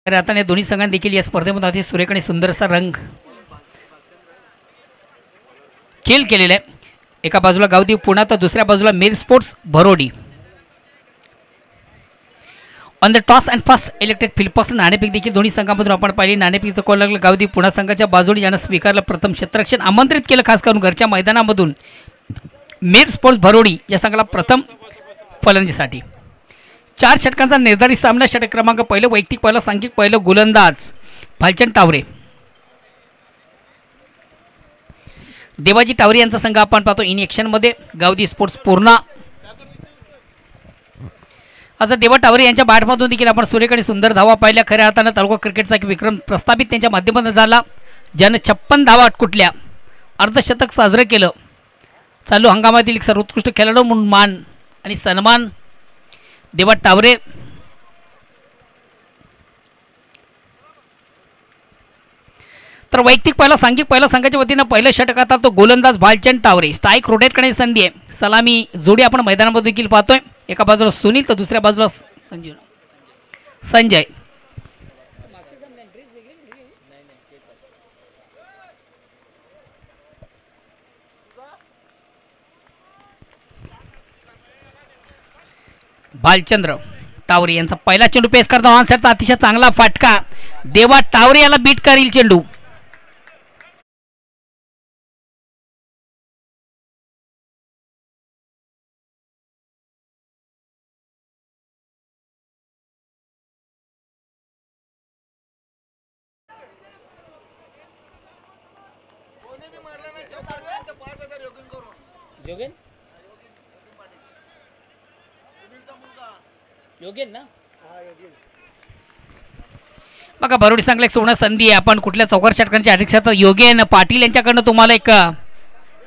तर आता या दोन्ही संघांनी देखील या स्पर्धेमध्ये अतिशय सुरेख आणि सुंदरसा रंग खेळ केलेला आहे. एका बाजूला गावदेवी पुणा तर दुसऱ्या बाजूला मिर स्पोर्ट्स भरोडी. On the toss and fast electric फील्डपासून नाणेफेक देखील दोन्ही संघांमधून आपण पाहिली. नाणेफेकीचं कॉल लागलं गावदेवी पुणा संघाच्या बाजूने ज्यानं स्वीकारलं प्रथम क्षेत्ररक्षण आमंत्रित केलं खास करून घरच्या मैदानामधून मिर स्पोर्ट्स भरोडी या संघाला प्रथम फलंदाजीसाठी. 4 षटकांचा निर्धारित सामना. षटक क्रमांक पहिलं वैयक्तिक पहिलं सांघिक पहिलं गोलंदाज भालचंद टावरे. देवाजी टावरे यांचा संघ आपण पाहतो इन ॲक्शनमध्ये. गावदेवी स्पोर्ट्स पूर्णा. आता देवा टावरे यांच्या बॅटमधून देखील आपण सुरेख आणि सुंदर धावा पाहिल्या. खऱ्या अर्थानं तालुका क्रिकेटचा एक विक्रम प्रस्थापित त्यांच्या माध्यमातून झाला, ज्यानं 56 धावा अटकुटल्या, अर्धशतक साजरं केलं. चालू हंगामातील एक सर्वोत्कृष्ट खेळाडू म्हणून मान आणि सन्मान देवा टावरे. तर वैयक्तिक पहिला सांघिक पहिला संघाच्या वतीनं पहिलं षटक आता तो गोलंदाज भालचंद टावरे. स्ट्राईक रोटेट करण्याची संधी आहे. सलामी जोडी आपण मैदानामध्ये देखील पाहतोय. एका बाजूला सुनील तर दुसऱ्या बाजूला संजय. भालचंद्र टावरे यांचा पहिला चेंडू पेस करता ऑन साइडचा अतिशय चांगला फटका. देवा टावरे याला बीट करील चेंडू. बघा भरोडी चांगला एक सुवर्ण संधी आहे. आपण कुठल्या चौकार षटकांच्या अध्यक्षात योगेन पाटील यांच्याकडनं तुम्हाला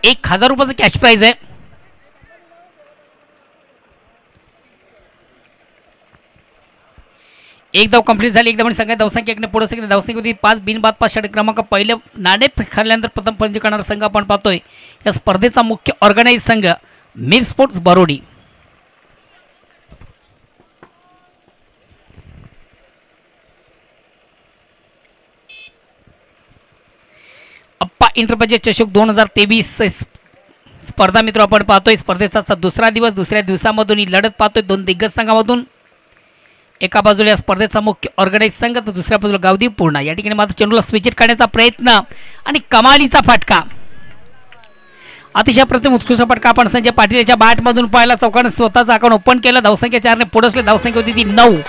1000 रुपयाचं कॅश प्राईज आहे. एक धाव कंप्लीट झाली. एकदम सगळ्या धावसंख्या एकने पुढे सगळ्या धावसंख्येमध्ये 5 बिनबाद 5 षटक क्रमांक पहिलं नाणे खेळल्यानंतर प्रथम फलंदाजी करणारा संघ आपण पाहतोय. या स्पर्धेचा मुख्य ऑर्गनाइज संघ मिर स्पोर्ट्स भरोडी. अप्पा इंटरबजेट चषक 2023 स्पर्धा मित्र आपण पाहतोय. स्पर्धेचा दुसरा दिवस. दुसऱ्या दिवसामधून ही लढत पाहतोय दोन दिग्गज संघामधून. एका बाजूला या स्पर्धेचा मुख्य ऑर्गनाइज संघ तर दुसऱ्या बाजूला गावदेवी पूर्णा. या ठिकाणी मात्र चेंडूला स्विचिट करण्याचा प्रयत्न आणि कमालीचा फटका. अतिशय प्रथम उत्कृष्ट फटका आपण संजय पाटील याच्या बॅटमधून पाहिला. चौकाने स्वतःचा अकाउंट ओपन केलं. धावसंख्या 4 ने पुढे धावसंख्या होती ती 9.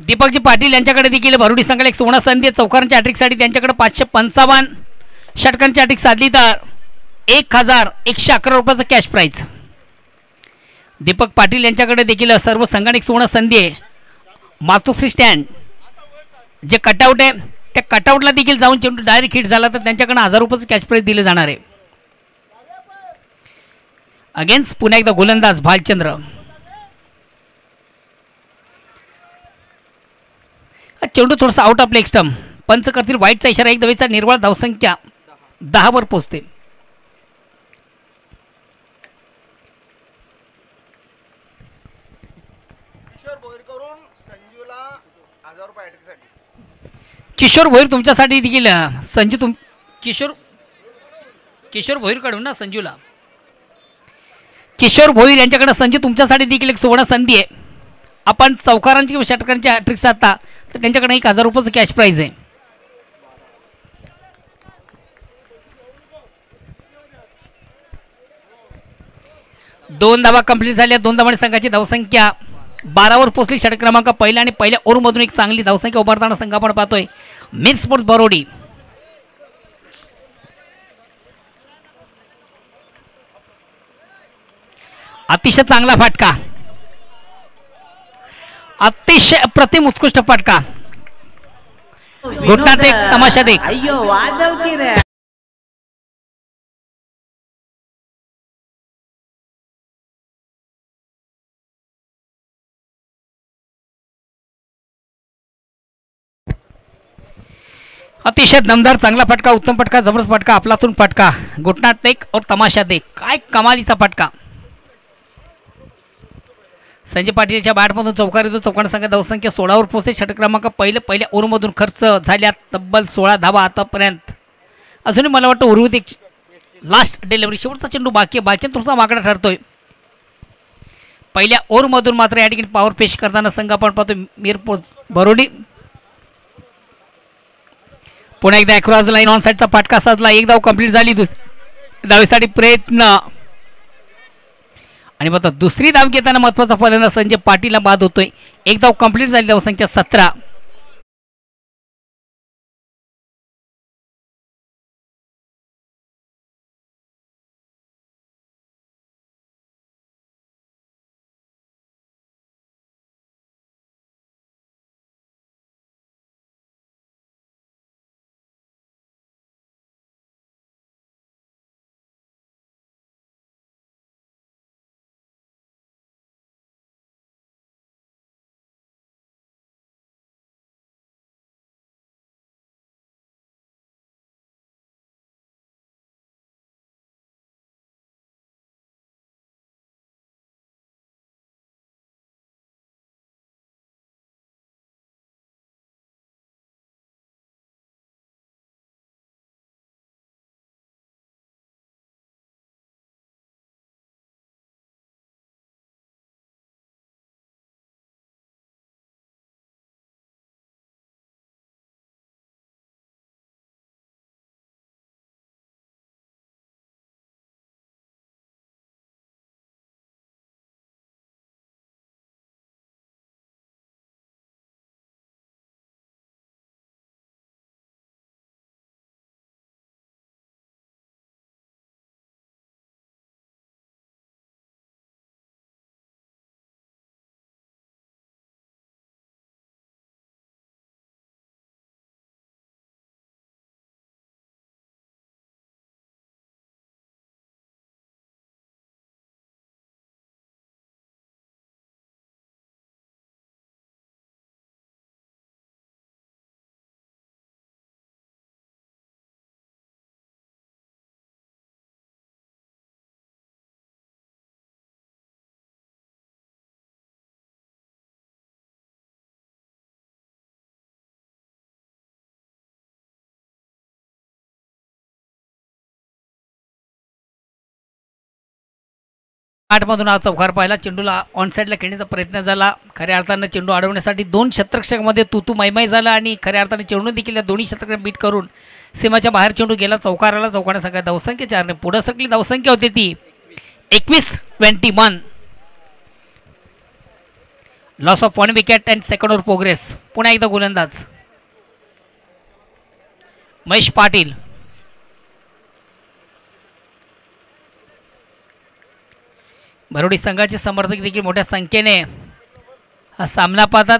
दीपकजी पाटील यांच्याकडे देखील भरोडी संघाला एक सुवर्ण संधी. चौकारांच्या हॅट्रिकसाठी त्यांच्याकडे 555 षटकांची हॅट्रिक साधली तर 1111 रुपयाचं कॅश प्राईज. दीपक पाटील यांच्याकडे देखील सर्व संघाने एक सुवर्ण संधी आहे. मातोश्री स्टँड जे कटआउट आहे त्या कटआउटला देखील जाऊन चेंडू डायरेक्ट हिट झाला तर त्यांच्याकडे 1000 रुपयाचं कॅश प्राईज दिले जाणार आहे. अगेन्स्ट पुन्हा एकदा गोलंदाज भालचंद्र. चेंडू थोडासा आउट ऑफ लेग स्टंप. पंच करतील वाईटचा इशारा. एक धावेचा निर्वाळ. धावसंख्या 10 वर पोहोचते. किशोर भोईर तुमच्यासाठी देखील संजू किशोर भोईर कडून ना संजूला. किशोर भोईर यांच्याकडे संजू तुमच्यासाठी देखील एक सुवर्ण संधी आहे. आपण चौकारांची किंवा षटकांच्या हॅट्रिक साधता तर त्यांच्याकडे 1000 रुपयाचं कॅश प्राईज आहे. दोन धावा कंप्लीट झाल्या. 2 धावांनी संघाची धावसंख्या 12 वर पोहोचली. षटक क्रमांक पहिला आणि पहिल्या ओव्हरमधून एक चांगली धावसंख्या उभारताना संघ आपण पाहतोय मिर स्पोर्ट्स भरोडी. अतिशय चांगला फटका. अतिशय अप्रतिम उत्कृष्ट फटका. घुटण्यात एक तमाशा देख. अतिशय दमदार चांगला फटका, उत्तम फटका, जबरदस्त फटका, अफलातून फटका, घुटना देख और तमाशा देख, काय कमालीचा फटका. संजय पाटीलच्या बॅटमधून चौकार येतो. चौकार संघ धावसंख्या 16वर पोहोचते. षटक क्रमांक पहिल्या ओव्हरमधून खर्च झाल्या तब्बल 16 धावा आतापर्यंत. अजूनही मला वाटतं उर्वरित एक लास्ट डिलिव्हरी शेवटचा चेंडू बाकी आहे. बालचंद थोडासा मागडा ठरतोय. पहिल्या ओव्हरमधून मात्र या ठिकाणी पॉवर पेश करताना संघ आपण पाहतो मीरपूर बरोडी. पुन्हा एकदा अक्रॉस लाईन ऑन साईडचा फटका साधला. एक धाव कंप्लीट झाली. धावेसाठी प्रयत्न आणि आता दुसरी धाव घेताना महत्वाचा फलंदाज संजय पाटीलला बाद होतोय. एक धाव कंप्लीट झाली. धावसंख्या 17. आठमधून हा चौकार पाहिला. चेंडूला ऑन साईडला खेळण्याचा प्रयत्न झाला. खऱ्या अर्थानं चेंडू अडवण्यासाठी दोन शतरक्षकामध्ये तू मैमाई झाला आणि खऱ्या अर्थाने चेंडू देखील या दोन्ही शतरक्षक बीट करून सीमाच्या बाहेर चेंडू गेला. चौकाराला चौकाने सगळ्या धावसंख्या 4 ने पुढे सरकली. धावसंख्या होती ती 21-21. Loss of 1 wicket and second over progress. पुन्हा एकदा गोलंदाज महेश पाटील. बरोडी संघाचे समर्थक देखील मोठ्या संख्येने हा सामना पाहतात.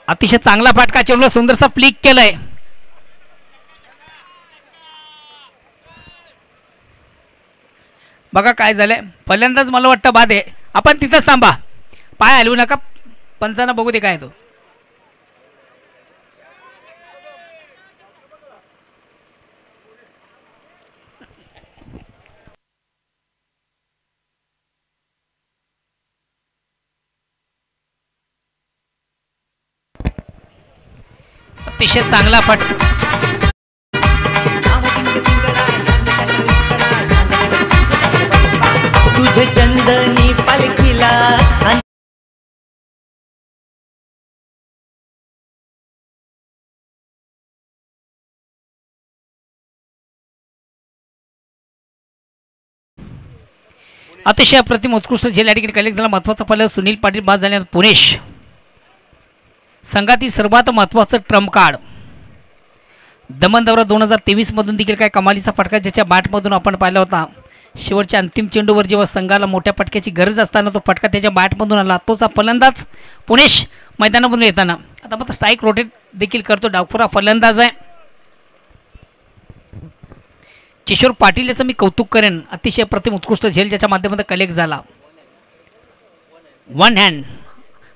अतिशय चांगला फटका. चेंडूला सुंदरसा फ्लिक केलाय. बघा काय झालंय. पहिल्यांदाच मला वाटतं बाद आहे. आपण तिथंच थांबा. पाय हलवू नका. पंचांना बघू दे काय तो. अतिशय चांगला तुझे चंदनी पालखीला अतिशय अप्रतिम उत्कृष्ट झेल या ठिकाणी कलेक्ट झाला. महत्वाचा फलंदाज सुनील पाटील बाद झाल्यानंतर पुणेश संघातील सर्वात महत्त्वाचं ट्रम्प कार्ड. दमन दौरा 2023 मधून देखील काय कमालीचा फटका ज्याच्या बॅटमधून आपण पाहिला होता. शेवटच्या अंतिम चेंडूवर जेव्हा संघाला मोठ्या फटक्याची गरज असताना तो फटका त्याच्या बॅटमधून आला. तोचा फलंदाज पुणेश मैदानामधून येताना आता मात्र स्ट्राईक रोटेट देखील करतो. डावखुरा फलंदाज आहे किशोर पाटील. याचं मी कौतुक करेन. अतिशय प्रतिम उत्कृष्ट झेल ज्याच्या माध्यमातून कलेक्ट झाला. वन हँड,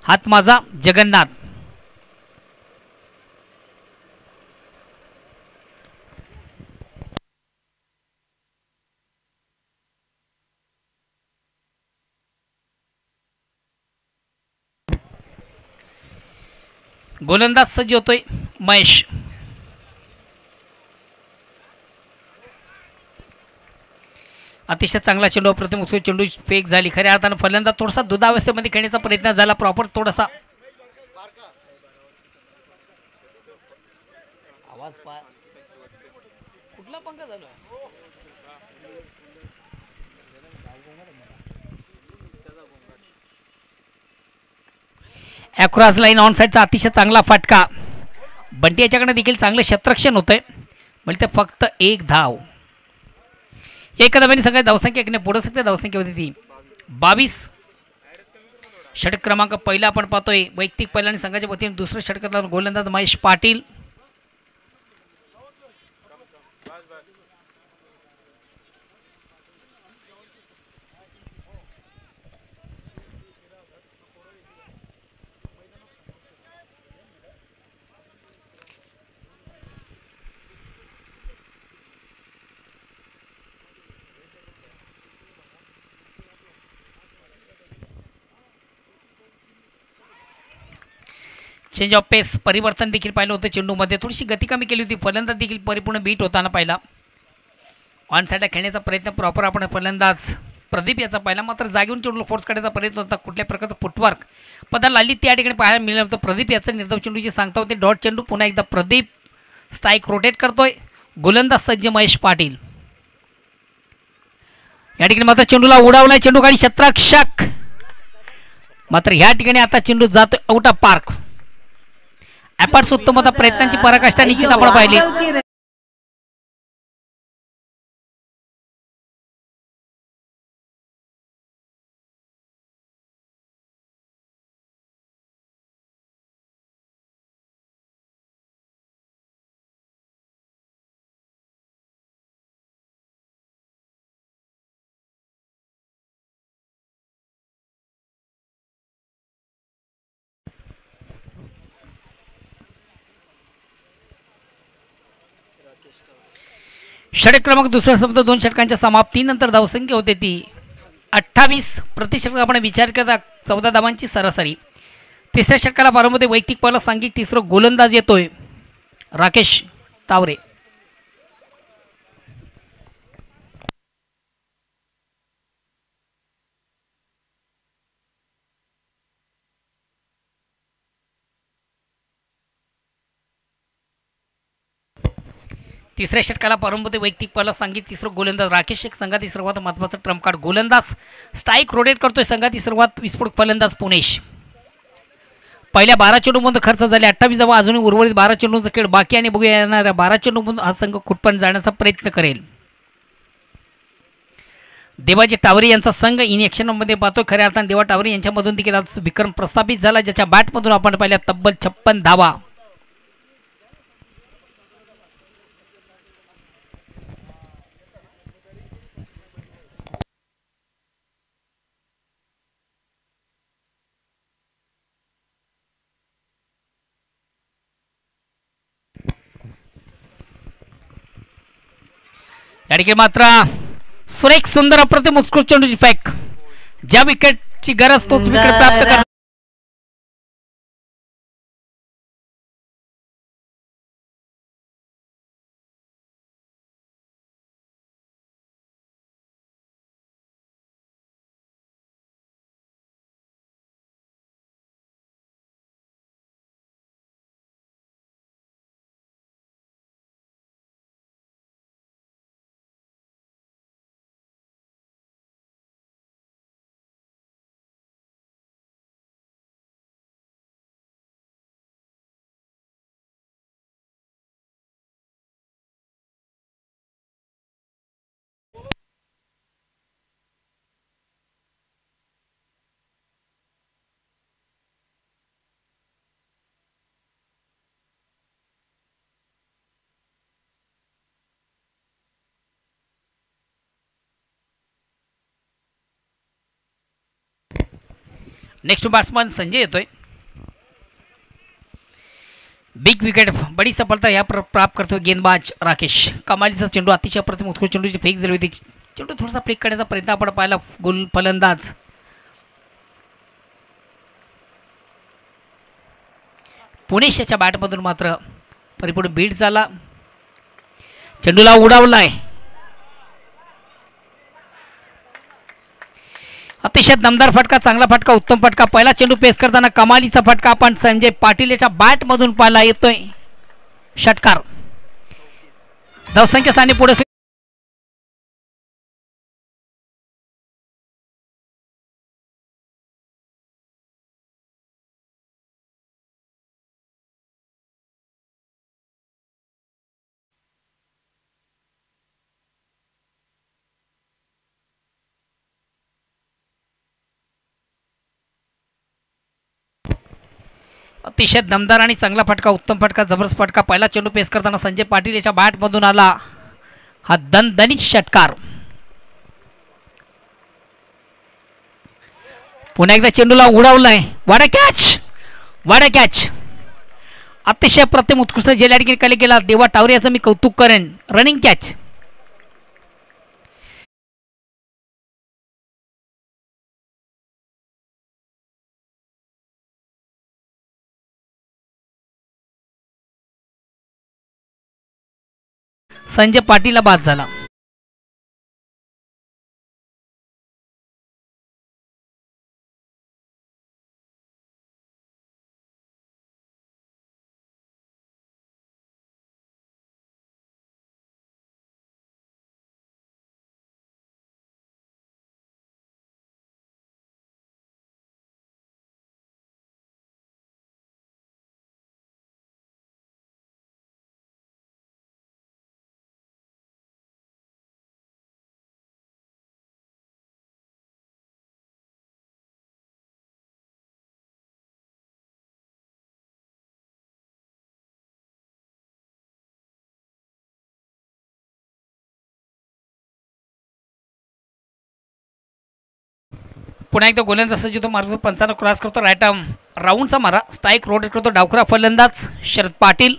हात माझा जगन्नाथ. गोलंदाज सज्ज होतोय महेश. अतिशय चांगला चेंडू, प्रथम चेंडू फेक झाली. खऱ्या अर्थानं फलंदाज थोडासा दुधावस्थेमध्ये खेळण्याचा प्रयत्न झाला. प्रॉपर थोडासा आवाज कुठला पंखा झाला. अक्रॉस लाईन ऑन साईडचा अतिशय चांगला फटका. बंटी याच्याकडे देखील चांगलं क्षेत्ररक्षण होतंय. म्हणजे ते फक्त एक धाव. एक धावांनी सगळ्या धावसंख्या एकने पुढे सकते. धावसंख्या होती ती 22. षटक क्रमांक पहिला आपण पाहतोय. वैयक्तिक पहिला आणि संघाच्या वतीने दुसरं षटकातला गोलंदाज महेश पाटील. चेंज ऑफ पेस परिवर्तन देखील पाहिलं होतं. चेंडूमध्ये थोडीशी गती कमी केली होती. फलंदाज देखील परिपूर्ण बीट होताना पाहिला. ऑन साईडला खेळण्याचा प्रयत्न प्रॉपर आपण फलंदाज प्रदीप याचा पाहिला. मात्र जागेवरून चेंडू फोर्स काढण्याचा प्रयत्न होता. कुठल्या प्रकारचं फुटवर्क पदाला लाली त्या ठिकाणी पाहायला मिळालं होतं. प्रदीप याचं निर्धाव चेंडूची सांगता होते. डॉट चेंडू पुन्हा एकदा प्रदीप स्ट्राईक रोटेट करतोय. गोलंदाज सज्ज महेश पाटील. या ठिकाणी मात्र चेंडूला उडावलाय. चेंडू गाडी क्षेत्ररक्षक. मात्र ह्या ठिकाणी आता चेंडू जातोय आउट ऑफ पार्क. ॲपर्स उत्तमता प्रयत्नांची पराकाष्ठा निश्चित आपण पाहिली. षटक क्रमांक दुसरा शब्द 2 षटकांच्या समाप्तीनंतर धावसंख्या होते ती 28. प्रति षटक आपण विचार करता 14 धावांची सरासरी. तिसऱ्या षटकाला प्रारंभ वैयक्तिक पहिला सांघिक तिसरं गोलंदाज येतोय राकेश तावरे. तिसऱ्या षटकाला प्रारंभ होते वैयक्तिक पहिला सांगित तिसरं गोलंदाज राकेश. एक संघातील सर्वात महत्त्वाचं ट्रम्प कार्ड गोलंदाज स्ट्राईक रोटेट करतोय. संघातील सर्वात विस्फोटक फलंदाज पुणेश. पहिल्या 12 चेंडूमध्ये खर्च झाले 28 धावा. अजूनही उर्वरित 12 चेंडूंचा खेळ बाकी आणि बघूया येणाऱ्या 12 चेंडूमधून हा संघ कुठपर्यंत जाण्याचा प्रयत्न करेल. देवाजी टावरे यांचा संघ इन ॲक्शनमध्ये पाहतोय. खऱ्या अर्थाने देवा टावरे यांच्यामधून देखील आज विक्रम प्रस्थापित झाला, ज्याच्या बॅटमधून आपण पाहिल्या तब्बल 56 धावा. या ठिकाणी मात्र सुरेख सुंदर अप्रतिम उत्कृष्ट चेंडूची फॅक. ज्या विकेटची गरज तोच विकेट प्राप्त करणार. नेक्स्ट बॅट्समन संजय येतोय. बिग विकेट बडी सफलता या प्राप्त करतो गेंदबाज राकेश. कमालीचा चेंडू अतिशय प्रतिम उत्कृष्ट चेंडूची फेक झाली होती. चेंडू थोडासा फेक करण्याचा प्रयत्न आपण पाहिला. गोल फलंदाज पुणेशच्या बॅटमधून मात्र परिपूर्ण बीट झाला. चेंडूला उडावलाय. अतिशय दमदार फटका, चांगला फटका, उत्तम फटका. पहिला चेंडू पेस करताना कमालीचा फटका आपण संजय पाटील याच्या बॅटमधून पाहिला. येतोय षटकार. धावसंख्या साने पुढे. अतिशय दमदार आणि चांगला फटका, उत्तम फटका, जबरदस्त फटका. पहिला चेंडू पेस करताना संजय पाटील याच्या बॅटमधून आला हा दणदणीत षटकार. पुन्हा एकदा चेंडूला उडवलाय. वाडा कॅच, वाडा कॅच. अतिशय प्रतिम उत्कृष्ट जेलॅडगिरी केले गेला. देवा टावरे याचं मी कौतुक करेन. Running catch. संजय पाटीलला बाद झाला. पुन्हा एकदा गोलंदाज सज्ज होतो. मार्ग 55 क्रॉस करतो. राईट आर्म राऊंडचा मारा. स्ट्राईक रोटेट करतो. डावखरा फलंदाज शरद पाटील.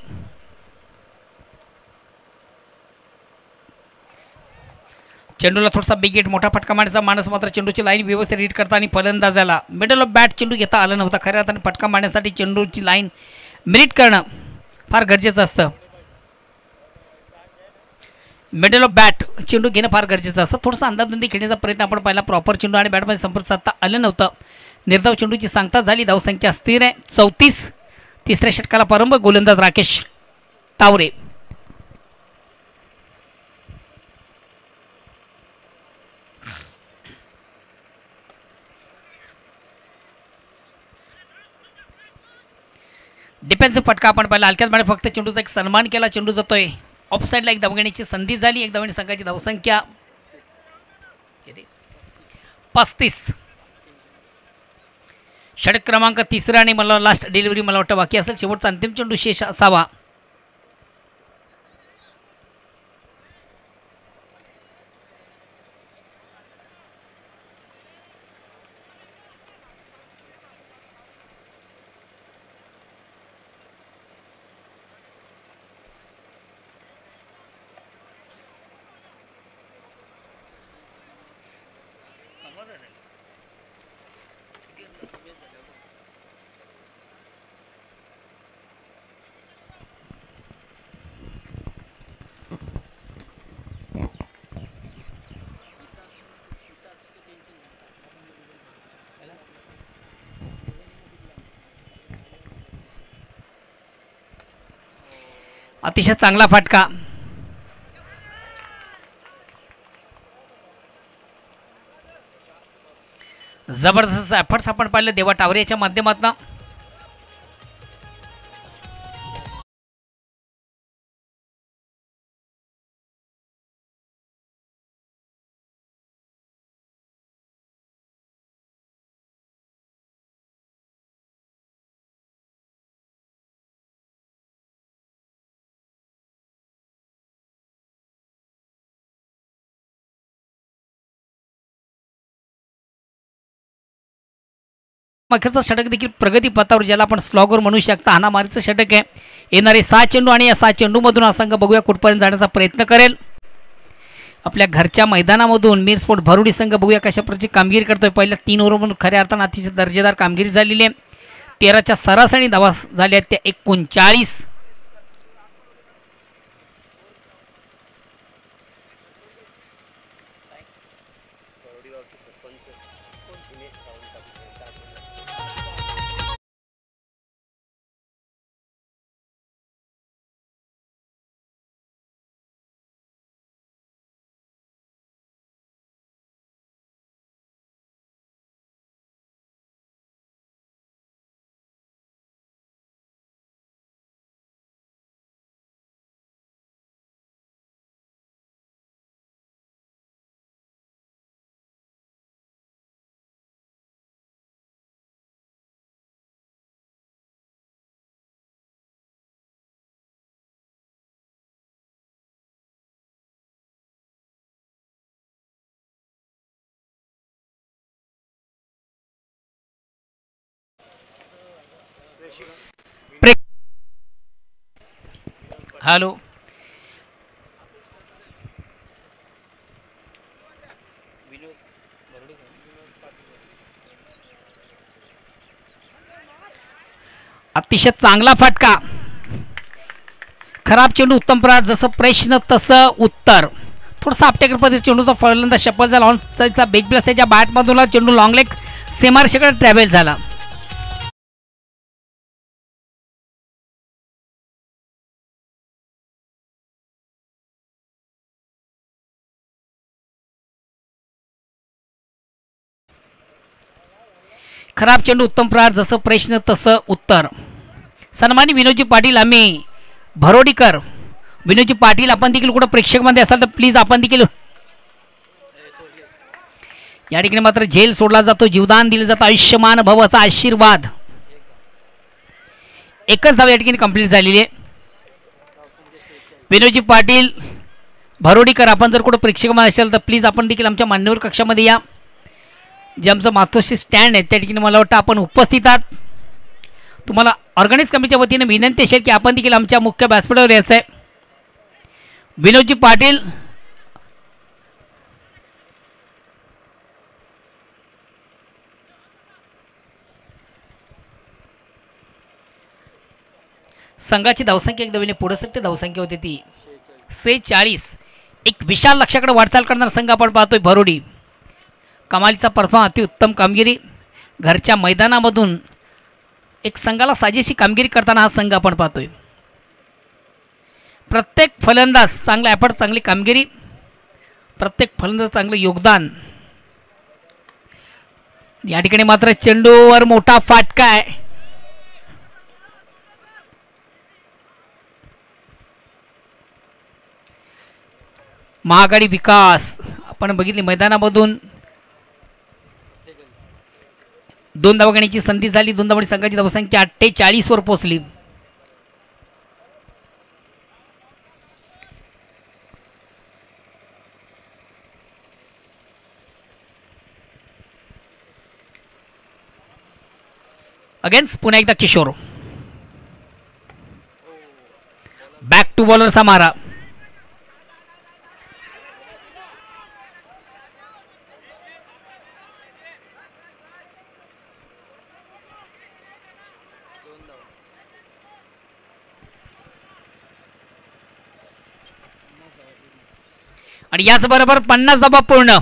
चेंडूला थोडासा बिग हिट, मोठा फटका मारण्याचा माणूस मात्र चेंडूची लाईन व्यवस्थित रीड करता आणि फलंदाजाला मिडल ऑफ बॅट चेंडू घेता आला नव्हता. खऱ्या अर्थाने फटका मारण्यासाठी चेंडूची लाईन मिरीट करणं फार गरजेचं असतं. मिडल ऑफ बॅट चेंडू घेणं फार गरजेचं असतं. थोडासा अंदाजबंदी खेळण्याचा प्रयत्न आपण पाहिला. प्रॉपर चेंडू आणि बॅटमध्ये संपर्क साधता आलं नव्हतं. निर्धाव चेंडूची सांगता झाली. धावसंख्या स्थिर आहे 34. तिसऱ्या षटकाला प्रारंभ. गोलंदाज राकेश टावरे. डिफेन्सिव्ह फटका आपण पाहिला. हलक्यात बाहेर फक्त चेंडूचा एक सन्मान केला. चेंडू जातोय ऑफ साईडला. एक धाव घेण्याची संधी झाली. एक धावणी संघाची धावसंख्या 35. षटक क्रमांक तिसरा आणि मला लास्ट डिलिव्हरी मला वाटतं बाकी असेल. शेवटचा अंतिम चेंडू शेष असावा. अतिशय चांगला फटका. जबरदस्त एफर्ट्स आपण पाहिले देवा टावरे याच्या माध्यमातून. अखेरचं षटक देखील प्रगती पथावर, ज्याला आपण स्लॉगर म्हणू शकता, हाणामारीचं षटक आहे. येणारे 6 चेंडू आणि या 6 चेंडूमधून हा संघ बघूया कुठपर्यंत जाण्याचा प्रयत्न करेल. आपल्या घरच्या मैदानामधून मीर स्पोर्ट भरुडी संघ बघूया कशा प्रकारची कामगिरी करतोय. पहिल्या 3 ओव्हरमधून खऱ्या अर्थानं अतिशय दर्जेदार कामगिरी झालेली आहे. 13च्या सरासरी धावा झाल्या आहेत त्या 39. हॅलो, अतिशय चांगला फटका. खराब चेंडू उत्तम प्रहार. जसं प्रश्न तसं उत्तर. थोडासा आपट्याकडे पद्धती चेंडूचा फलंदा शपल झाला. ऑनचा बिग प्लस त्याच्या बॅटमधून चेंडू लॉंग लेग सीमारेषेकडे ट्रॅव्हल झाला. खराब चेंडू उत्तम प्रहार. जसं प्रश्न तसं उत्तर. सन्मानी विनोदजी पाटील, आम्ही भरोडीकर विनोदजी पाटील, आपण देखील कुठं प्रेक्षकमध्ये असाल तर प्लीज आपण देखील या ठिकाणी मात्र झेल सोडला जातो, जीवदान दिलं जातं, आयुष्यमान भवाचा आशीर्वाद. एकच धाव या ठिकाणी कंप्लीट झालेली आहे. विनोदजी पाटील भरोडीकर, आपण जर कुठं प्रेक्षकमध्ये असाल तर प्लीज आपण देखील आमच्या मान्यवर कक्षामध्ये या. जे आमचं मातोश्री स्टँड आहे त्या ठिकाणी मला वाटतं आपण उपस्थित आहात. तुम्हाला ऑर्गनाइज कमिटीच्या वतीने विनंती असेल की आपण देखील आमच्या मुख्य व्यासपीठावर यायचं आहे. विनोदजी पाटील, संघाची धावसंख्या एक धावेने पुढे सरते. धावसंख्या होती ती 46. एक विशाल लक्ष्याकडे वाटचाल करणार संघ आपण पाहतोय भरोडी. कमालीचा परफॉर्म, अतिउत्तम कामगिरी. घरच्या मैदानामधून एक संघाला साजेशी कामगिरी करताना हा संघ आपण पाहतोय. प्रत्येक फलंदाज चांगला एफर्ट, चांगली कामगिरी, प्रत्येक फलंदाज चांगलं योगदान. या ठिकाणी मात्र चेंडूवर मोठा फाटका आहे. महाआघाडी विकास आपण बघितली मैदानामधून 2 धावा घेण्याची संधी झाली. 2 धावांची संघाची धावसंख्या 48 वर पोहोचली. अगेन्स्ट पुन्हा एकदा किशोर. बॅक टू बॉलरचा मारा. आणि याचबरोबर 50 धावा पूर्ण.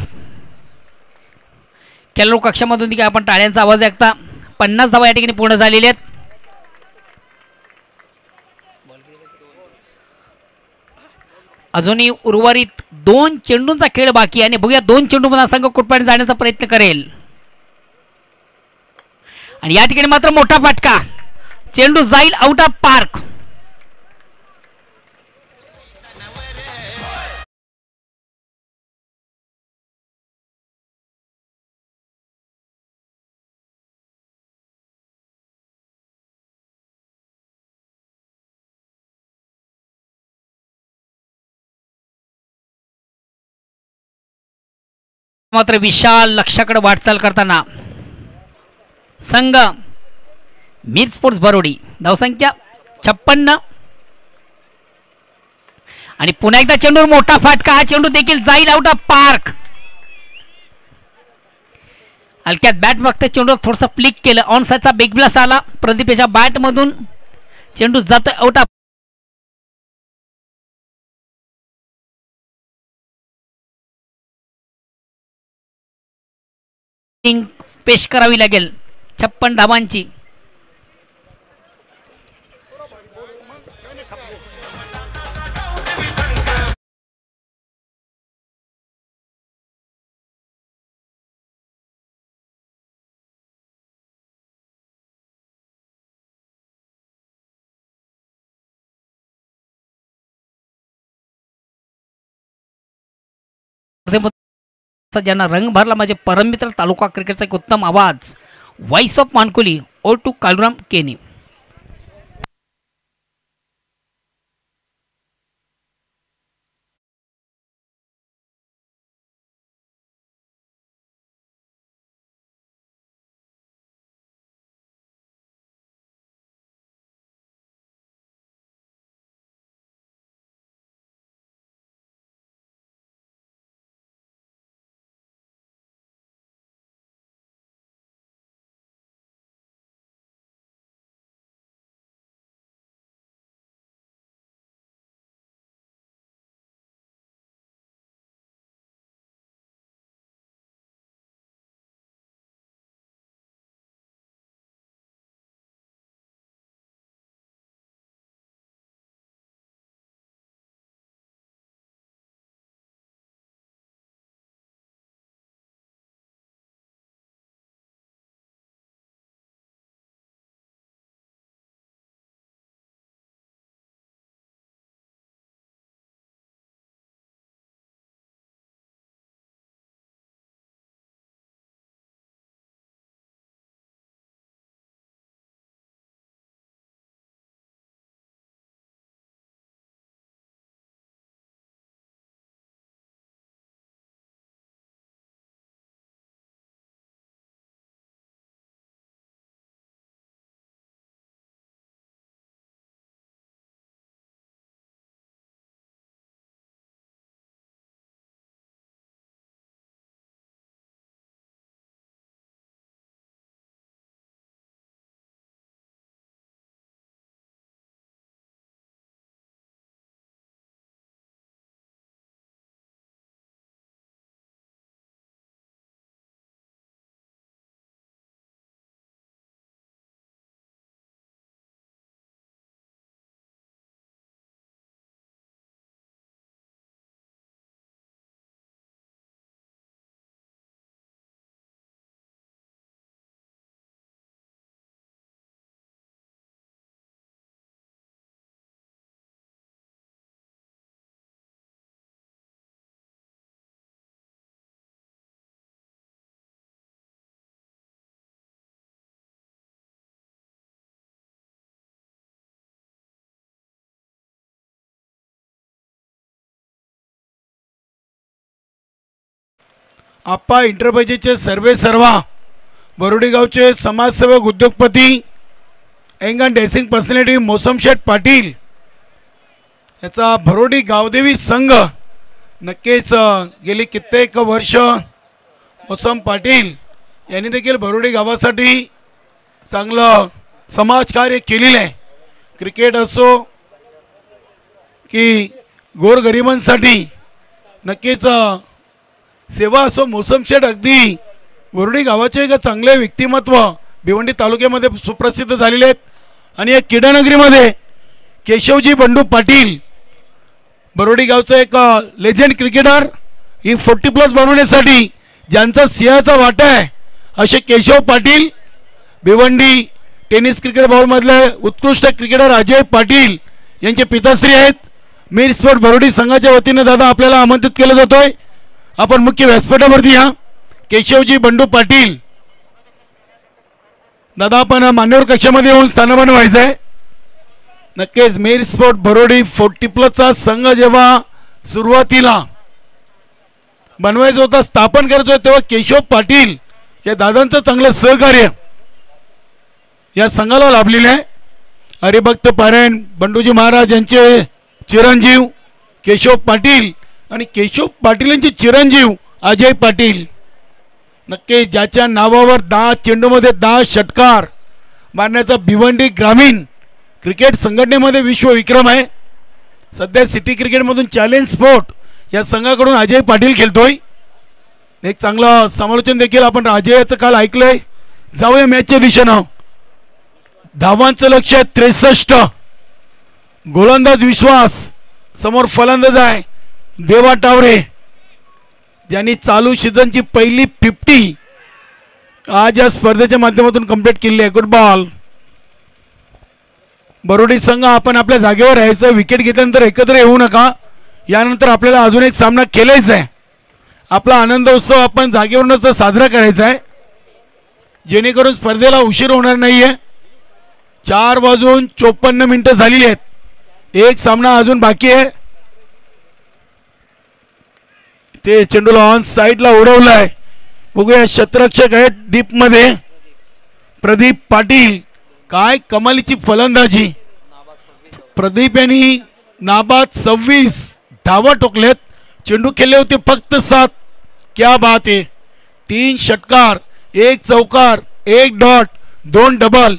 खेळाडू कक्षामधून देखील आपण टाळ्यांचा आवाज ऐकता. 50 धावा या ठिकाणी पूर्ण झालेल्या आहेत. अजूनही उर्वरित 2 चेंडूंचा खेळ बाकी आहे आणि बघूया 2 चेंडूंमध्ये संघ कुठपर्यंत जाण्याचा प्रयत्न करेल. आणि या ठिकाणी मात्र मोठा फटका. चेंडू जाईल आउट ऑफ पार्क. मात्र विशाल लक्ष्याकडे वाटचाल करताना संघ मीर स्पोर्ट्स बरोडी धावसंख्या 56 आणि पुन्हा एकदा चेंडूवर मोठा फटका हा चेंडू देखील जाईल आउट ऑफ पार्क हलक्यात बॅट फक्त चेंडूवर थोडंसं फ्लिक केलं ऑन साइडचा बिग ब्लास आला प्रदीपेच्या बॅट मधून चेंडू जातोय आउट ऑफ पेश करावी लागेल 56 धावांची ज्यांना रंग भरला माझे परममित्र तालुका क्रिकेटचा एक उत्तम आवाज व्हॉइस ऑफ मानकुली ओ टू कालुराम केनी आप्पा इंटरप्राइजेसचे सर्वा बरोडी गावचे समाजसेवक उद्योगपती एंगन डेसिंग पर्सनॅलिटी मोसमशेठ पाटील याचा बरोडी गावदेवी संघ नक्कीच गेली कित्येक वर्ष मोसम पाटील यांनी देखील बरोडी गावासाठी चांगलं समाजकार्य केलेलं आहे. क्रिकेट असो की गोरगरिबांसाठी नक्कीच सेवा असो मोसमशेठ अगदी बरोडी गावाचे एक चांगले व्यक्तिमत्व भिवंडी तालुक्यामध्ये सुप्रसिद्ध झालेले आहेत. आणि या क्रीडानगरीमध्ये केशवजी बंडू पाटील बरोडी गावचा एक लेजेंड क्रिकेटर ही 40+ बनवण्यासाठी ज्यांचा सिंहाचा वाटा आहे असे केशव पाटील भिवंडी टेनिस क्रिकेट बॉलमधले उत्कृष्ट क्रिकेटर अजय पाटील यांचे पिताश्री आहेत. मीर स्पोर्ट बरोडी संघाच्या वतीने दादा आपल्याला आमंत्रित केलं जातोय. आपण मुख्य व्यासपीठावरती या केशवजी बंडू पाटील दादा आपण मान्यवर कक्षामध्ये येऊन स्थानमान व्हायचं आहे. नक्कीच मीर स्पोर्ट बरोडी 40+ संघ जेव्हा सुरुवातीला बनवायचा होता स्थापन करतोय तेव्हा केशव पाटील या दादांचं चांगलं सहकार्य या संघाला लाभलेले आहे. हरिभक्त पारायण बंडूजी महाराज यांचे चिरंजीव केशव पाटील आणि केशव पाटील यांचे चिरंजीव अजय पाटील. नक्की ज्याच्या नावावर 10 चेंडूमध्ये 10 षटकार मारण्याचा भिवंडी ग्रामीण क्रिकेट संघटनेमध्ये विश्वविक्रम आहे. सध्या सिटी क्रिकेटमधून चॅलेंज स्पोर्ट या संघाकडून अजय पाटील खेळतोय. एक चांगलं समालोचन देखील आपण अजयचं काल ऐकलंय. जाऊया मॅचच्या दिशेनं. धावांचं लक्ष 63. गोलंदाज विश्वास, समोर फलंदाज आहे देवा टावरे, ज्यांनी चालू सीझनची पहिली 50 आज या स्पर्धेच्या माध्यमातून कंप्लीट केली आहे. Good ball. बरोडी संघ आपण आपल्या जागेवर राहायचं. विकेट घेतल्यानंतर एकत्र येऊ नका. यानंतर आपल्याला अजून एक सामना खेळायचा आहे. आपला आनंद उत्सव आपण जागेवरूनच साजरा करायचा आहे, जेणेकरून स्पर्धेला उशीर होणार नाहीये. 4:54 झालेली आहेत. एक सामना अजून बाकी आहे. ते चेंडूला ऑन साईडला उडवलाय. बघूया क्षेत्ररक्षक आहेत डीप मध्ये प्रदीप पाटील. काय कमालीची फलंदाजी. प्रदीप यांनी नाबाद 26 धावा ठोकल्यात. चेंडू खेळले होते फक्त 7. क्या बात आहे. 3 षटकार, 1 चौकार, 1 डॉट, 2 डबल.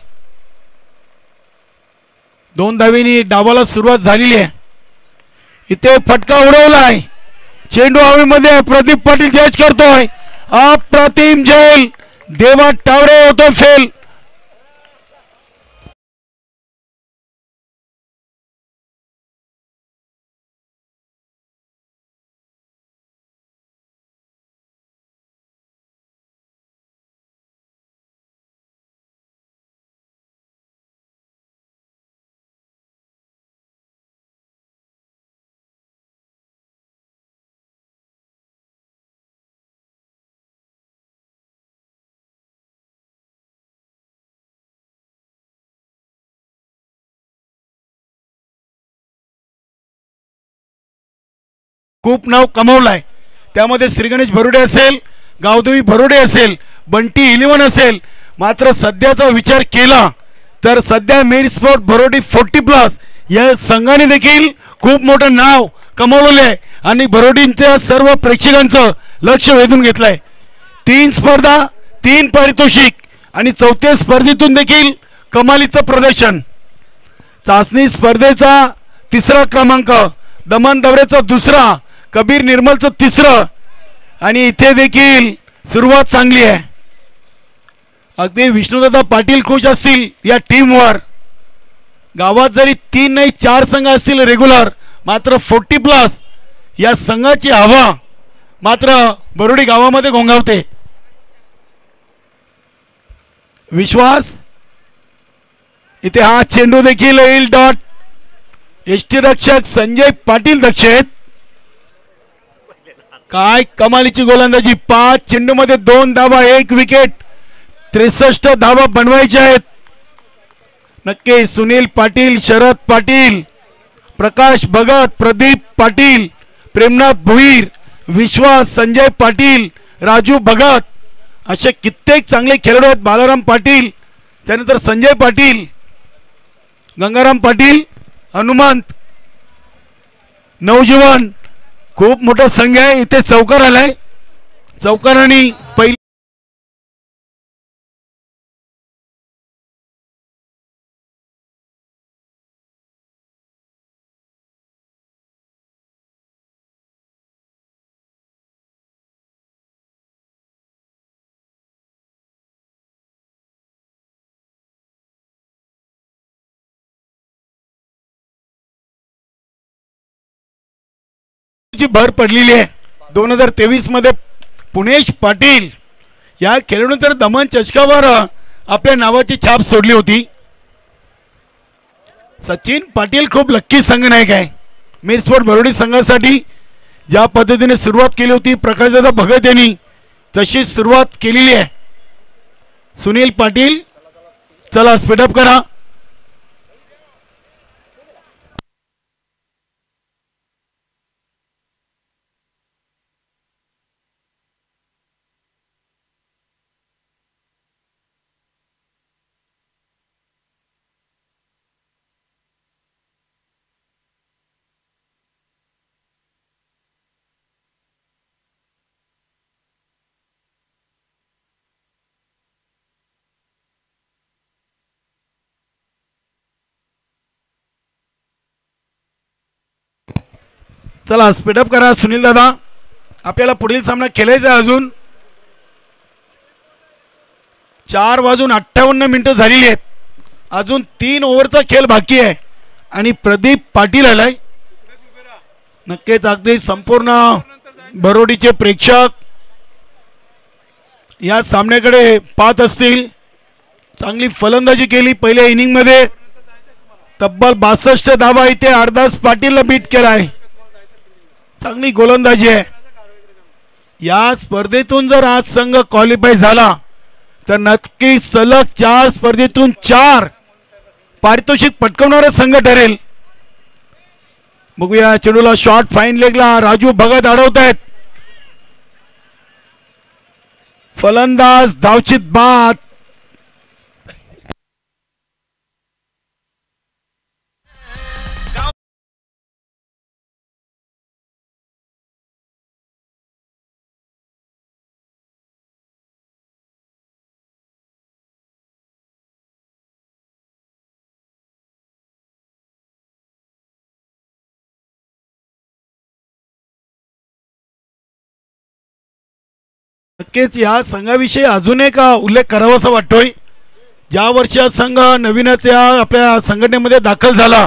2 धावेनी डावाला सुरुवात झालेली आहे. इथे फटका उडवलाय. चेंडू हवेमध्ये. प्रदीप पाटील जज करतोय. अप्रतिम झेल. देवा टावरे होतो फेल. खूप नाव कमावलाय. त्यामध्ये श्रीगणेश भरुडे असेल, गावदेवी भरुडे असेल, बंटी 11 असेल. मात्र सध्याचा विचार केला तर सध्या मेरी स्पोर्ट भरोडी 40+ या संघाने देखील खूप मोठं नाव कमावलेलं आहे आणि भरोडींच्या सर्व प्रेक्षकांचं लक्ष वेधून घेतलंय. 3 स्पर्धा, 3 पारितोषिक आणि 4थ्या स्पर्धेतून देखील कमालीचं प्रदर्शन. चाचणी स्पर्धेचा 3रा क्रमांक, दमन दौऱ्याचा 2रा, कबीर निर्मलचं 3रं आणि इथे देखील सुरुवात चांगली आहे. अगदी विष्णुदादा पाटील खुश असतील या टीमवर. गावात जरी 3 नाही 4 संघ असतील रेग्युलर, मात्र 40+ या संघाची हवा मात्र बरोडी गावामध्ये घोंगावते. विश्वास. इथे हा चेंडू देखील येईल डॉट. यष्टीरक्षक संजय पाटील दक्ष आहेत. काय कमालीची गोलंदाजी. 5 चेंडूमध्ये 2 धावा, 1 विकेट. 63 धावा बनवायच्या आहेत. नक्की सुनील पाटील, शरद पाटील, प्रकाश भगत, प्रदीप पाटील, प्रेमनाथ भुईर, विश्वास, संजय पाटील, राजू भगत असे कित्येक चांगले खेळाडू आहेत. बालाराम पाटील, त्यानंतर संजय पाटील, गंगाराम पाटील, हनुमंत, नवजीवन. खूप मोठा संघ आहे. इथे चौकार आलाय. चौकारांनी पहिली भर पडलेली आहे. 2023 मध्ये पुणेश पाटील या खेळाडूनंतर दमन चषकावर आपल्या नावाची छाप सोडली होती. सचिन पाटील खूप लक्की संघनायक आहे. मिरस्पोर्ट भरोडी संघासाठी ज्या पद्धतीने सुरुवात केली होती प्रकाशदादा भगत यांनी, तशी सुरुवात केलेली आहे. सुनील पाटील, चला स्पीडअप करा. चला स्पीडअप करा सुनील दादा, आपल्याला पुढील सामना खेळायचा आहे. अजून 4:58 झालेली आहेत. अजून 3 ओव्हरचा खेळ बाकी आहे आणि प्रदीप पाटील आलाय. नक्कीच अगदी संपूर्ण बरोडीचे प्रेक्षक या सामन्याकडे पाहत असतील. चांगली फलंदाजी केली पहिल्या इनिंग मध्ये, तब्बल 62 धावा इथे अर्धास पाटीलला बीट केलाय. चांगली गोलंदाजी आहे. या स्पर्धेतून जर आज संघ क्वालिफाय झाला तर नक्की सलग 4 स्पर्धेतून 4 पारितोषिक पटकावणारा संघ ठरेल. बघूया चेंडूला शॉर्ट फाईन लेगला राजू भगत अडवत आहेत. फलंदाज धावचित बाद. नक्कीच या संघाविषयी अजून एक उल्लेख करावासा वाटतोय. ज्या वर्षी संघ नवीनच या आपल्या संघटनेमध्ये दाखल झाला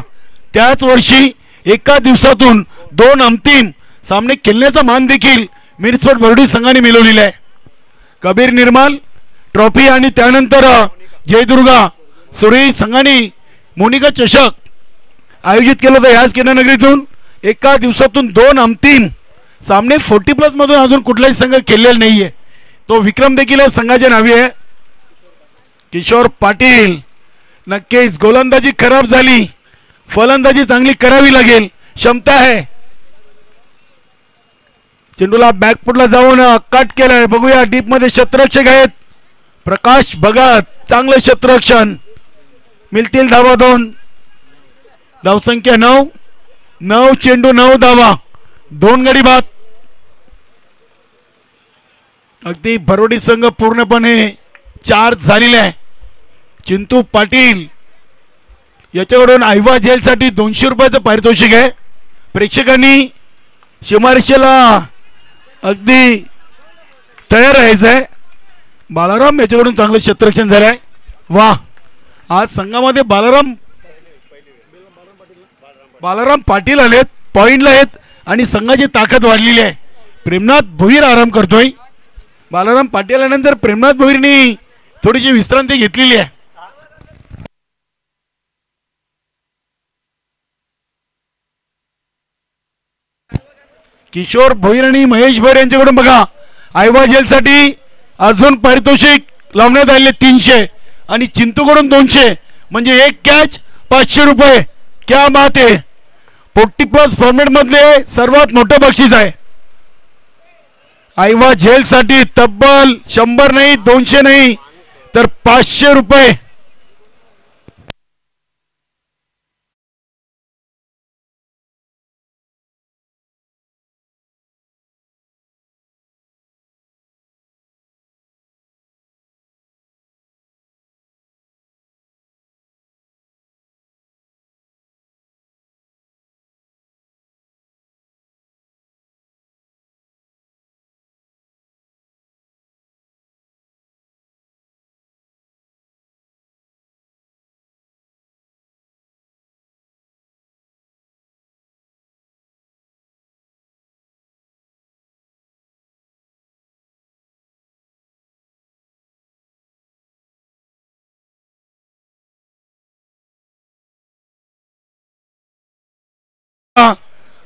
त्याच वर्षी एका दिवसातून 2 अंतिम सामने खेळण्याचा मान देखील मिरजफोर्ट बरोडी संघाने मिळवलेला आहे. कबीर निर्मल ट्रॉफी आणि त्यानंतर जयदुर्गा सुरेश संघाने मोनिका चषक आयोजित केलं होतं याच किनानगरीतून. एका दिवसातून 2 अंतिम सामने 40+ मधून अजून कुठलाही संघ खेळलेला नाहीये. तो विक्रम देखील संघाच्या नावे आहे. किशोर पाटील, नक्कीच गोलंदाजी खराब झाली, फलंदाजी चांगली करावी लागेल, क्षमता आहे. चेंडूला बॅकफुटला जाऊन कट केलाय. बघूया डीप मध्ये क्षेत्ररक्षक आहेत प्रकाश भगत, चांगलं क्षेत्ररक्षण. मिळतील धावा 2. धावसंख्या 9 चेंडू 9 धावा, 2 गडी बाद. अगदी बरोडी संघ पूर्णपणे चार्ज झालेला आहे. चिंतू पाटील याच्याकडून आयवा जेलसाठी 200 रुपयाचं पारितोषिक आहे. प्रेक्षकांनी सीमारेषेला अगदी तयार राहायचं आहे. बालाराम याच्याकडून चांगलं क्षेत्ररक्षण झालंय. वा, आज संघामध्ये बालाराम पाटील आलेत, पॉइंटला आहेत आणि संघाची ताकद वाढलेली आहे. प्रेमनाथ भोईर आराम करतोय. बालाराम पाटील आल्यानंतर प्रेमनाथ भोईरनी थोडीशी विश्रांती घेतलेली आहे. किशोर भोईर आणि महेश भोईर यांच्याकडून बघा आयवा जेलसाठी अजून पारितोषिक लावण्यात आले 300 आणि चिंतूकडून 200, म्हणजे 1 कॅच 500 रुपये. क्या बात आहे. 40+ फॉर्मॅट मधले सर्वात मोठं बक्षीस आहे. आयवा जेल साठी तब्बल 100 नाही 200 नाही तर 500 रुपये.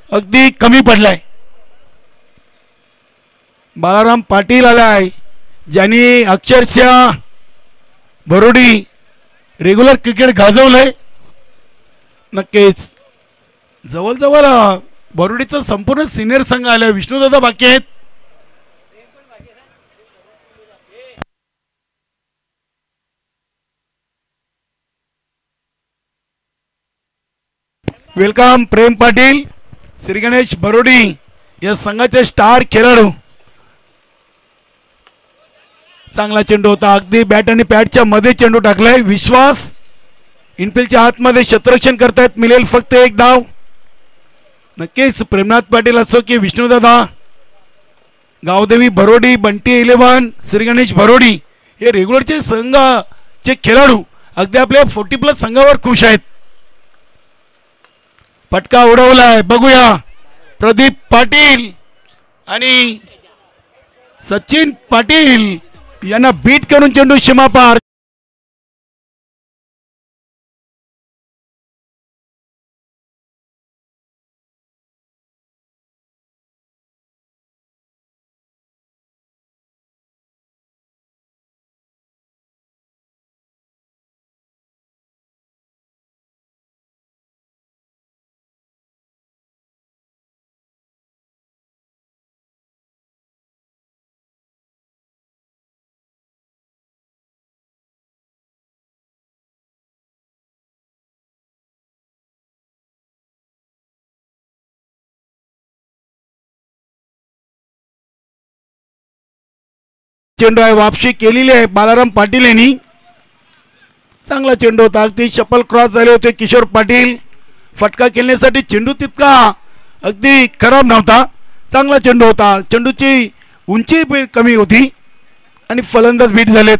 अगदी कमी पडलाय. बालाराम पाटील आलाय, ज्यांनी अक्षरशः बरोडी रेग्युलर क्रिकेट गाजवलंय. नक्कीच जवळजवळ बरोडीचा संपूर्ण सिनियर संघ आलाय. विष्णुदादा बाकी आहेत. वेलकम प्रेम पाटील, श्री गणेश बरोडी या संघाचे स्टार खेळाडू. चांगला चेंडू होता, अगदी बॅट आणि पॅडच्या मध्ये चेंडू टाकलाय. विश्वास इनफिल्डच्या आतमध्ये क्षेत्ररक्षण करतायत. मिळेल फक्त 1 धाव. नक्कीच प्रेमनाथ पाटील असो की विष्णुदादा गावदेवी भरोडी बंटी 11 श्री गणेश भरोडी हे रेग्युलरचे संघाचे खेळाडू अगदी आपल्या 40+ संघावर खुश आहेत. फटका उडवलाय बघूया प्रदीप पाटील आणि सचिन पाटील यांना बीट करून चेंडू सीमापार. चेंडू आहे वापशी केलेली आहे बालाराम पाटील यांनी. चांगला चेंडू होता अगदी चप्पल क्रॉस झाले होते किशोर पाटील. फटका खेळण्यासाठी चेंडू तितका अगदी खराब नव्हता. चांगला चेंडू होता. चेंडूची उंची कमी होती आणि फलंदाज बीट झालेत.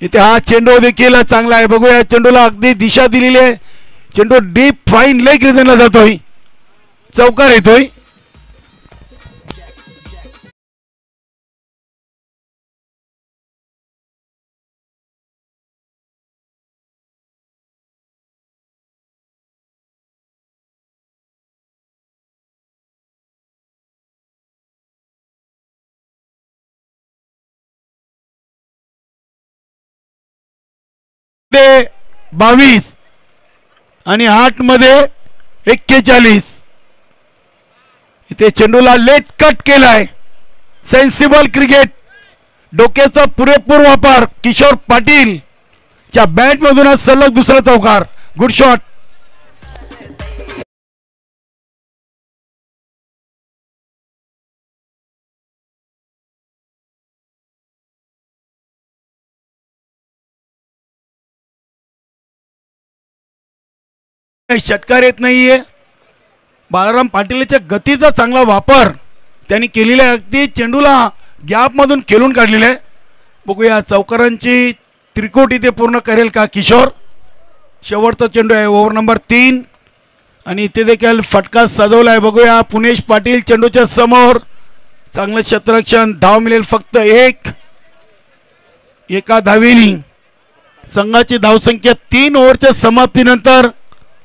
इथे हा चेंडू देखील चांगला आहे बघूया. चेंडूला अगदी दिशा दिलेली आहे. चेंडू डीप फाईन लेग रिजनला जातोय. चौकार येतोय. ते 22 आणि 8 मध्ये 41. इथे चेंडूला लेट कट केलाय. सेन्सिबल क्रिकेट डोक्याचा पुरेपूर वापर किशोर पाटील च्या बॅट मधून सलग दुसरा चौकार. Good shot. षटकार येत नाहीये. बालाराम पाटीलच्या गतीचा चांगला वापर त्यांनी केलेला आहे. अगदी चेंडूला गॅप मधून खेळून काढलेला आहे. बघूया चौकारांची त्रिकोट इथे पूर्ण करेल का किशोर. शेवटचा चेंडू आहे ओव्हर नंबर 3 आणि इथे देखील फटका सजवला आहे. बघूया पुनेश पाटील चेंडूच्या समोर. चांगलं क्षेत्ररक्षण. धाव मिळेल फक्त 1. एका धावेनी संघाची धावसंख्या 3 ओव्हरच्या समाप्तीनंतर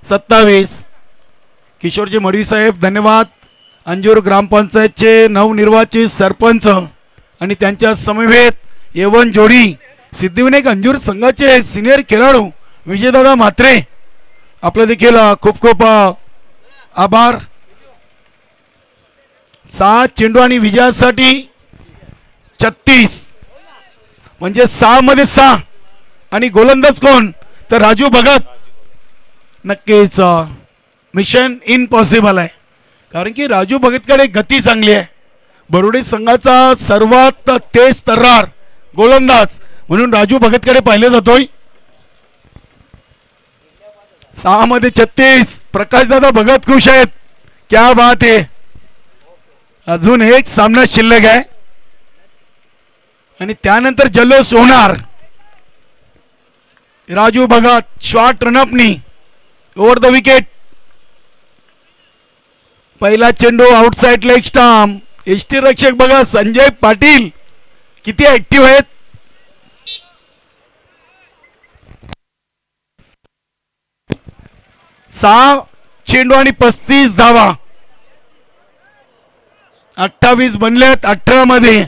27. किशोरजी मडवी साहेब धन्यवाद. अंजूर ग्रामपंचायतचे नवनिर्वाचित सरपंच आणि त्यांच्या समवेत एवन जोडी सिद्धिविनायक अंजूर संघाचे सिनियर खेळाडू विजयदादा म्हात्रे आपलं देखील खूप खूप आभार. 6 चेंडू आणि विजयासाठी 36 म्हणजे 6 मध्ये 6 आणि गोलंदाज कोण तर राजू भगत. नक्कीच मिशन इम्पॉसिबल आहे कारण की राजू भगतकडे गती चांगली आहे. बरोडी संघाचा सर्वात तेज तर्रार गोलंदाज म्हणून राजू भगतकडे पाहिले जातोय. 6 मध्ये 36. प्रकाशदादा भगत खुश आहेत. क्या बात आहे. अजून एक सामना शिल्लक आहे आणि त्यानंतर जल्लोष होणार. राजू भगत शॉर्ट रनअपनी ओव्हर द विकेट. पहिला चेंडू आउटसाइड लेग स्टंप. एसटी रक्षक बघा संजय पाटील किती ऍक्टिव्ह आहेत. सहा चेंडू आणि 35 धावा. 28 बनल्यात 18 मध्ये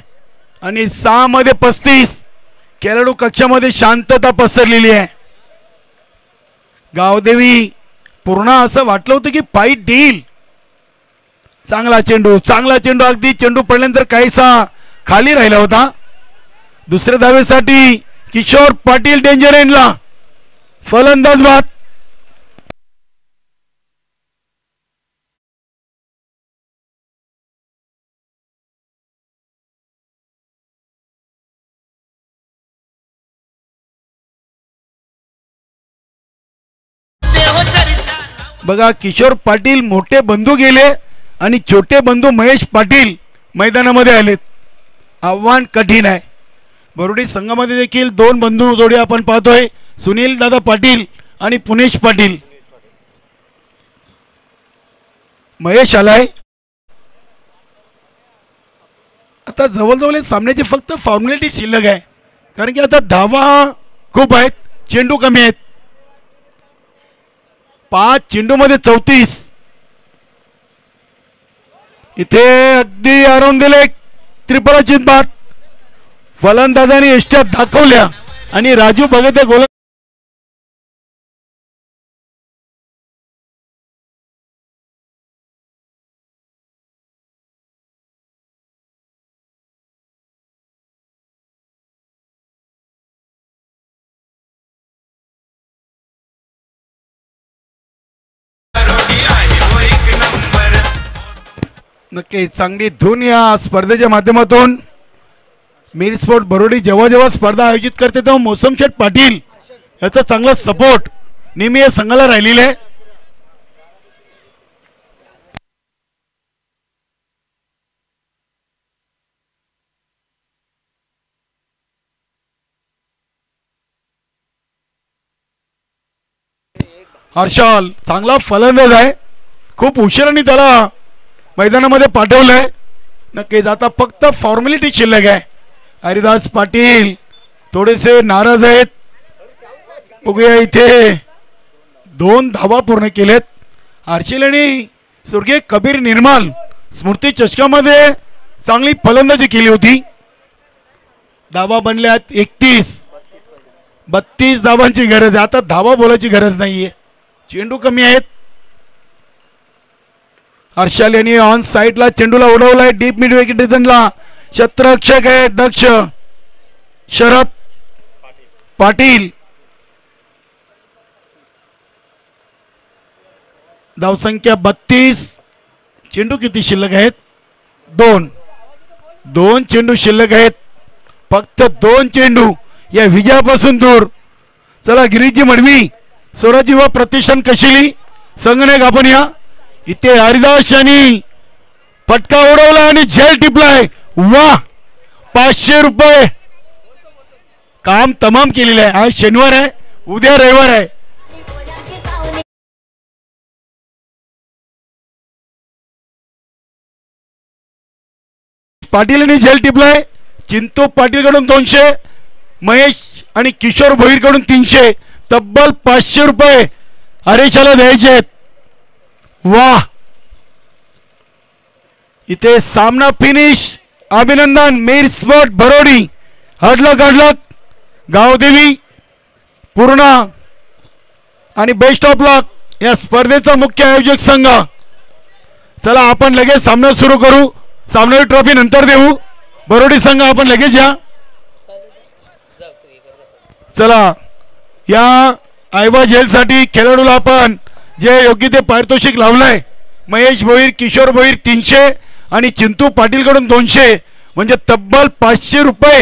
आणि 6 मध्ये 35. खेळाडू कक्षामध्ये शांतता पसरलेली आहे. गावदेवी पूर्ण असं वाटलं होतं की फाईट देईल. चांगला चेंडू अगदी चेंडू पडल्यानंतर काहीसा खाली राहिला होता. दुसऱ्या धावेसाठी किशोर पाटील डेंजर एंडला. फलंदाज बाद. बघा किशोर पाटील मोठे बंधू गेले आणि छोटे बंधू महेश पाटील मैदानामध्ये आलेत. आव्हान कठीण आहे. बरोडी संघामध्ये देखील दोन बंधू जोडी आपण पाहतोय, सुनील दादा पाटील आणि पुनेश पाटील. महेश आलाय. आता जवळजवळ सामन्याची फक्त फॉर्मॅलिटी शिल्लक आहे, कारण की आता धावा खूप आहेत, चेंडू कमी आहेत. 5 चेंडूमध्ये 34. इथे अगदी आराम दिले. त्रिपुराची बात फलंदाजांनी एष्ट्या दाखवल्या आणि राजू भगत गोल नक्की चांगली धून या स्पर्धेच्या माध्यमातून मीर स्पोर्ट बरोडी जेव्हा जेव्हा स्पर्धा आयोजित करते तेव्हा मौसमशेठ पाटील याचा चांगला सपोर्ट नेहमी या संघाला राहिलेला आहे. हर्षल चांगला फलंदाज आहे, खूप उशिराने त्याला मैदानामध्ये पाठवलंय. नक्कीच आता फक्त फॉर्मॅलिटी शिल्लक आहे. हरिदास पाटील थोडेसे नाराज आहेत. बघूया इथे 2 धावा पूर्ण केलेत. हर्षल आणि स्वर्गीय कबीर निर्माल स्मृती चषकामध्ये चांगली फलंदाजी केली होती. धावा बनल्यात 31. 32 धावांची गरज आहे. आता धावा बोलायची गरज नाहीये, चेंडू कमी आहेत. हर्षल यांनी ऑन साइडला चेंडूला उडवलाय डीप मिड विकेट डिझनला. क्षेत्ररक्षक आहे दक्ष शरद पाटील. धावसंख्या 32. चेंडू किती शिल्लक आहेत? 2 चेंडू शिल्लक आहेत. फक्त 2 चेंडू या विजयापासून दूर. चला गिरीजी मडवी स्वराज युवा प्रतिष्ठान कशिली संगणक आपण या. इथे हरिदास यांनी फटका उडवला आणि झेल टिपलाय. वा 500 रुपये काम तमाम केलेलं आहे. आज शनिवार आहे, उद्या रविवार आहे. पाटील यांनी झेल टिपलाय. चिंतू पाटील कडून 200, महेश आणि किशोर भोईर कडून 300, तब्बल 500 रुपये हरेशाला द्यायचे आहेत. वाह इथे सामना फिनिश. अभिनंदन मीर स्पोर्ट बरोडी. हडलक गावदेवी पूर्णा आणि बेस्ट ऑफ लक या स्पर्धेचा मुख्य आयोजक संघ. चला आपण लगेच सामना सुरू करू. सामनाची ट्रॉफी नंतर देऊ. बरोडी संघ आपण लगेच या. चला या आयवा झेलसाठी खेळाडूला आपण जे योग्य ते पारितोषिक लावलंय. महेश भोईर किशोर भोईर 300 आणि चिंतू पाटील कडून 200 म्हणजे तब्बल 500 रुपये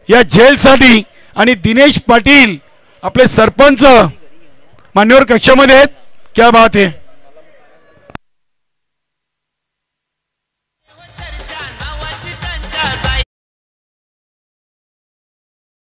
या झेलसाठी. आणि दिनेश पाटील आपले सरपंच मान्यवर कक्षामध्ये आहेत. क्या बात आहे.